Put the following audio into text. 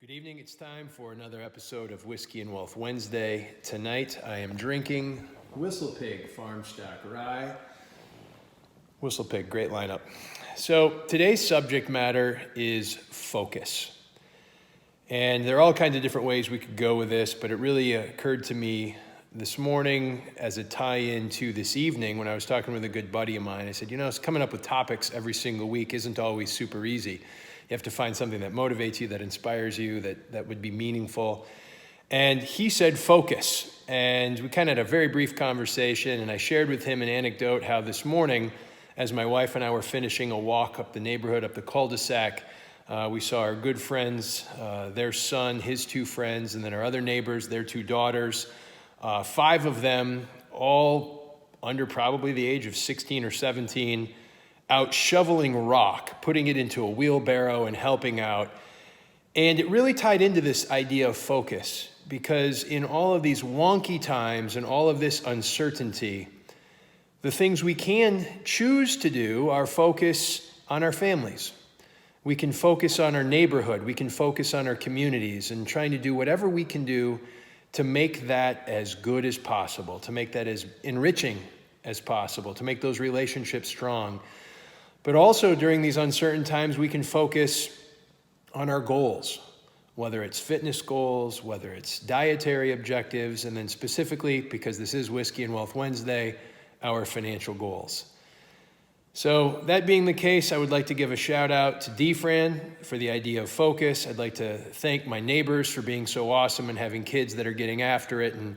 Good evening. It's time for another episode of Whiskey and Wealth Wednesday. Tonight I am drinking Whistle Pig Farm Stock Rye. Whistle Pig, great lineup. So today's subject matter is focus. And there are all kinds of different ways we could go with this, but it really occurred to me this morning as a tie-in to this evening when I was talking with a good buddy of mine. I said, it's coming up with topics every single week isn't always super easy. You have to find something that motivates you, that inspires you, that would be meaningful. And he said focus. And we kind of had a very brief conversation, and I shared with him an anecdote how this morning, as my wife and I were finishing a walk up the neighborhood, up the cul-de-sac, we saw our good friends, their son, his two friends, and then our other neighbors, their two daughters, 5 of them, all under probably the age of 16 or 17, out shoveling rock, putting it into a wheelbarrow and helping out. And it really tied into this idea of focus, because in all of these wonky times and all of this uncertainty, the things we can choose to do are focus on our families. We can focus on our neighborhood. We can focus on our communities and trying to do whatever we can do to make that as good as possible, to make that as enriching as possible, to make those relationships strong. But also during these uncertain times, we can focus on our goals, whether it's fitness goals, whether it's dietary objectives, and then specifically, because this is Whiskey and Wealth Wednesday, our financial goals. So that being the case, I would like to give a shout out to DFran for the idea of focus. I'd like to thank my neighbors for being so awesome and having kids that are getting after it and